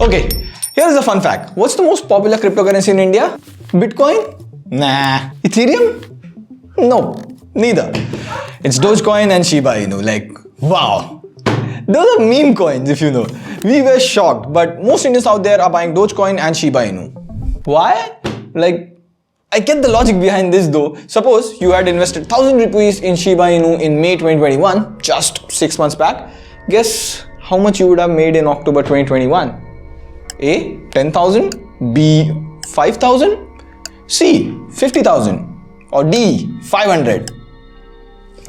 Okay, here's a fun fact. What's the most popular cryptocurrency in India? Bitcoin? Nah. Ethereum? No, neither. It's Dogecoin and Shiba Inu. Like, wow. Those are meme coins, if you know. We were shocked, but most Indians out there are buying Dogecoin and Shiba Inu. Why? Like, I get the logic behind this though. Suppose you had invested 1,000 rupees in Shiba Inu in May 2021, just 6 months back. Guess how much you would have made in October 2021? A. 10,000, B. 5,000, C. 50,000, or D. 500.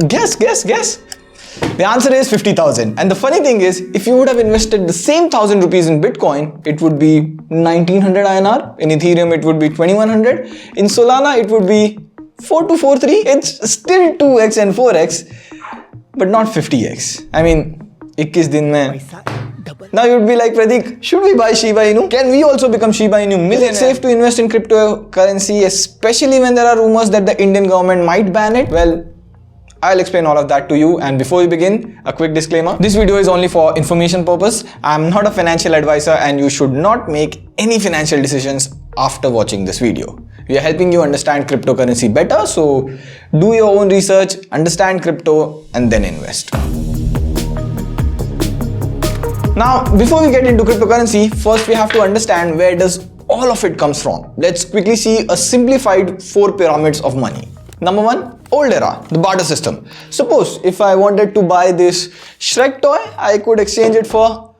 Guess. The answer is 50,000. And the funny thing is, if you would have invested the same 1,000 rupees in Bitcoin, it would be 1,900 INR. In Ethereum, it would be 2,100. In Solana, it would be 4243. It's still 2x and 4x, but not 50x. I mean, 21 din mein. Now you'd be like, Pratik, should we buy Shiba Inu? Can we also become Shiba Inu millionaires? Is it safe to invest in cryptocurrency, especially when there are rumors that the Indian government might ban it? Well, I'll explain all of that to you, and before we begin, a quick disclaimer. This video is only for information purpose. I'm not a financial advisor and you should not make any financial decisions after watching this video. We are helping you understand cryptocurrency better, so do your own research, understand crypto, and then invest. Now, before we get into cryptocurrency, first we have to understand where does all of it comes from. Let's quickly see a simplified 4 pyramids of money. Number 1, old era, the barter system. Suppose if I wanted to buy this Shrek toy, I could exchange it for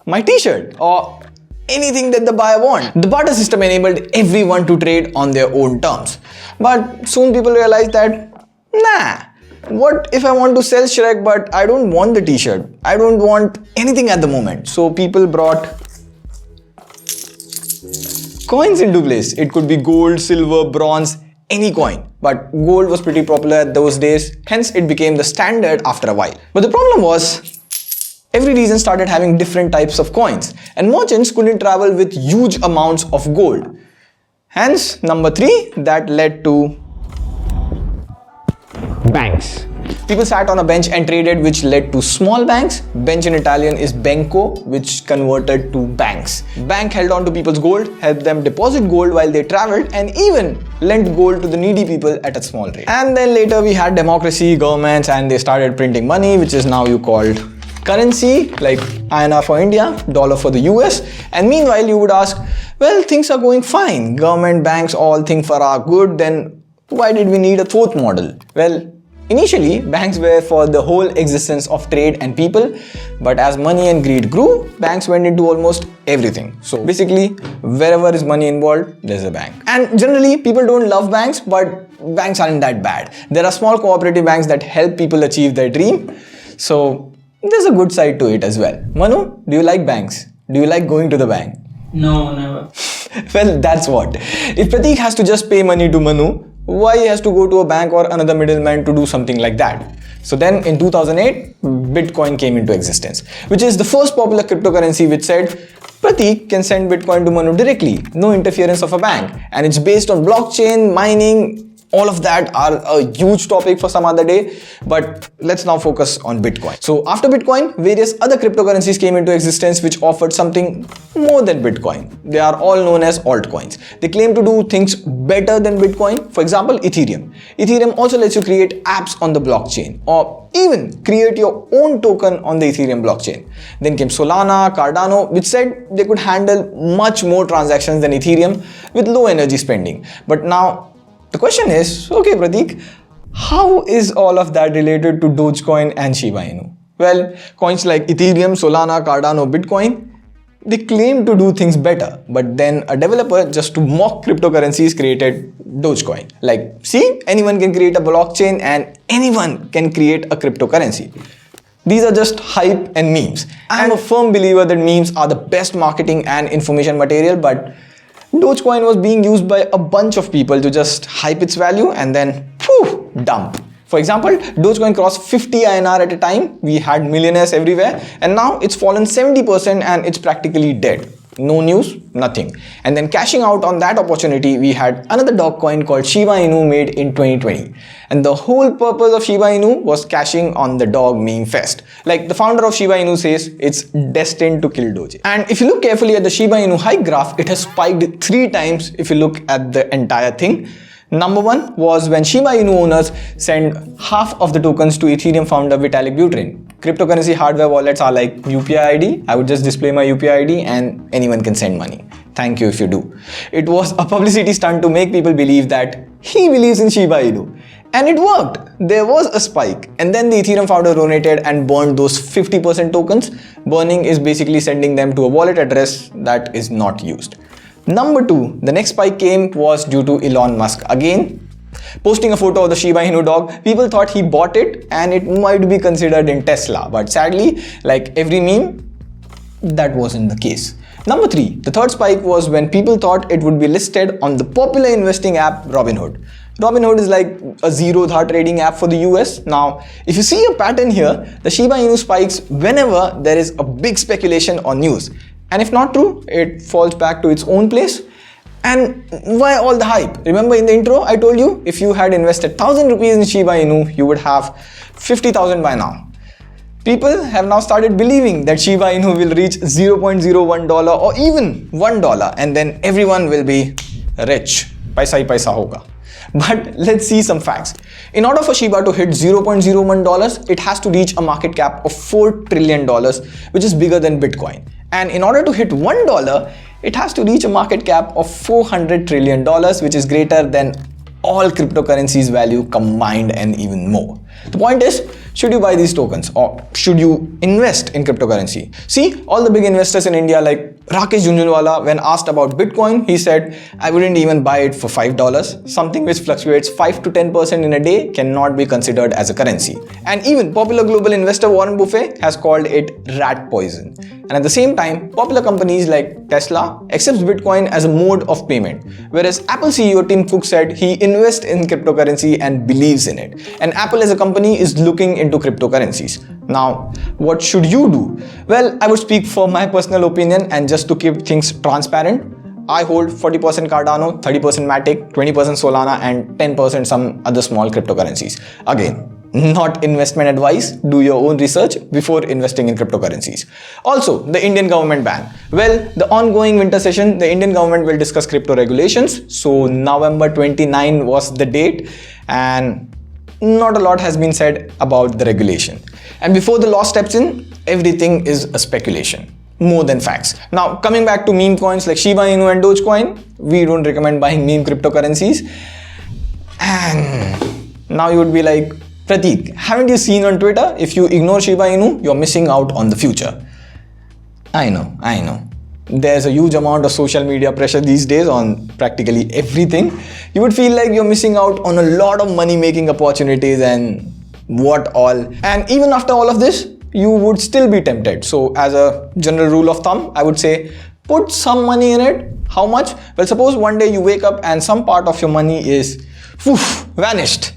my t-shirt or anything that the buyer wants. The barter system enabled everyone to trade on their own terms. But soon people realized that, nah, what if I want to sell Shrek but I don't want the t-shirt? I don't want anything at the moment. So people brought coins into place. It could be gold, silver, bronze, any coin. But gold was pretty popular at those days, hence it became the standard after a while. But the problem was, every region started having different types of coins and merchants couldn't travel with huge amounts of gold. Hence, number 3, that led to banks. People sat on a bench and traded, which led to small banks. Bench in Italian is banco, which converted to banks. Bank held on to people's gold, helped them deposit gold while they traveled, and even lent gold to the needy people at a small rate. And then later we had democracy, governments, and they started printing money, which is now you called currency, like INR for India, dollar for the US. And meanwhile, you would ask, well, things are going fine. Government, banks, all think for our good. Then why did we need a 4th model? Well, initially, banks were for the whole existence of trade and people, but as money and greed grew, banks went into almost everything. So basically, wherever is money involved, there's a bank. And generally, people don't love banks, but banks aren't that bad. There are small cooperative banks that help people achieve their dream. So there's a good side to it as well. Manu, do you like banks? Do you like going to the bank? No, never. Well, that's what. If Pratik has to just pay money to Manu, why he has to go to a bank or another middleman to do something like that? So then in 2008, Bitcoin came into existence, which is the first popular cryptocurrency which said Pratik can send Bitcoin to Manu directly, no interference of a bank. And it's based on blockchain, mining, all of that are a huge topic for some other day, but let's now focus on Bitcoin. So after Bitcoin, various other cryptocurrencies came into existence which offered something more than Bitcoin. They are all known as altcoins. They claim to do things better than Bitcoin. For example, Ethereum. Ethereum also lets you create apps on the blockchain or even create your own token on the Ethereum blockchain. Then came Solana, Cardano, which said they could handle much more transactions than Ethereum with low energy spending. But now, the question is, okay Pratik, how is all of that related to Dogecoin and Shiba Inu? Well, coins like Ethereum, Solana, Cardano, Bitcoin, they claim to do things better, but then a developer just to mock cryptocurrencies created Dogecoin. Like, see, anyone can create a blockchain and anyone can create a cryptocurrency. These are just hype and memes. I'm a firm believer that memes are the best marketing and information material, but Dogecoin was being used by a bunch of people to just hype its value and then dump. For example, Dogecoin crossed 50 INR at a time. We had millionaires everywhere, and now it's fallen 70% and it's practically dead. No news, nothing. And then cashing out on that opportunity, we had another dog coin called Shiba Inu made in 2020. And the whole purpose of Shiba Inu was cashing on the dog meme fest. Like the founder of Shiba Inu says, it's destined to kill Doge. And if you look carefully at the Shiba Inu hike graph, it has spiked 3 times if you look at the entire thing. Number 1 was when Shiba Inu owners sent half of the tokens to Ethereum founder Vitalik Buterin. Cryptocurrency hardware wallets are like UPI ID. I would just display my UPI ID and anyone can send money. Thank you if you do. It was a publicity stunt to make people believe that he believes in Shiba Inu. And it worked. There was a spike. And then the Ethereum founder donated and burned those 50% tokens. Burning is basically sending them to a wallet address that is not used. Number 2, the next spike came was due to Elon Musk. Again, posting a photo of the Shiba Inu dog, people thought he bought it and it might be considered in Tesla. But sadly, like every meme, that wasn't the case. Number 3, the third spike was when people thought it would be listed on the popular investing app Robinhood. Robinhood is like a zero-dha trading app for the US. Now, if you see a pattern here, the Shiba Inu spikes whenever there is a big speculation or news. And if not true, it falls back to its own place. And why all the hype? Remember in the intro, I told you if you had invested 1,000 rupees in Shiba Inu, you would have 50,000 by now. People have now started believing that Shiba Inu will reach $0.01 or even $1 and then everyone will be rich. Paisa hi paisa hoga. But let's see some facts. In order for Shiba to hit $0.01, it has to reach a market cap of $4 trillion, which is bigger than Bitcoin. And in order to hit $1, it has to reach a market cap of $400 trillion, which is greater than all cryptocurrencies value combined and even more. The point is, should you buy these tokens or should you invest in cryptocurrency? See, all the big investors in India like Rakesh Jhunjhunwala, when asked about Bitcoin, he said, I wouldn't even buy it for $5. Something which fluctuates 5 to 10% in a day cannot be considered as a currency. And even popular global investor Warren Buffett has called it rat poison. And at the same time, popular companies like Tesla accepts Bitcoin as a mode of payment, whereas Apple CEO Tim Cook said he invests in cryptocurrency and believes in it. And Apple as a company is looking into cryptocurrencies. Now, what should you do? Well, I would speak for my personal opinion and just to keep things transparent, I hold 40% Cardano, 30% Matic, 20% Solana and 10% some other small cryptocurrencies. Again, not investment advice. Do your own research before investing in cryptocurrencies. Also, the Indian government ban. Well, the ongoing winter session, the Indian government will discuss crypto regulations. So November 29 was the date and not a lot has been said about the regulation. And before the law steps in, everything is a speculation more than facts. Now, coming back to meme coins like Shiba Inu and Dogecoin, we don't recommend buying meme cryptocurrencies. And now you would be like, Prateek, haven't you seen on Twitter? If you ignore Shiba Inu, you're missing out on the future. I know. There's a huge amount of social media pressure these days on practically everything. You would feel like you're missing out on a lot of money-making opportunities and what all. And even after all of this, you would still be tempted. So as a general rule of thumb, I would say put some money in it. How much? Well, suppose one day you wake up and some part of your money is vanished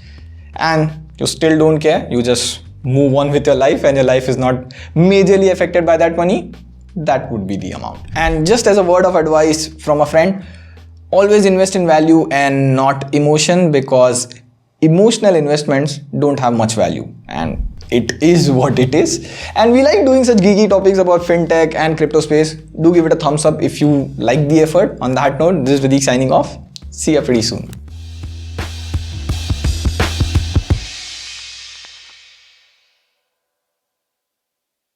and you still don't care. You just move on with your life and your life is not majorly affected by that money. That would be the amount. And just as a word of advice from a friend, always invest in value and not emotion, because emotional investments don't have much value and it is what it is. And we like doing such geeky topics about fintech and crypto space. Do give it a thumbs up if you like the effort. On that note, this is Pradeep signing off. See you pretty soon.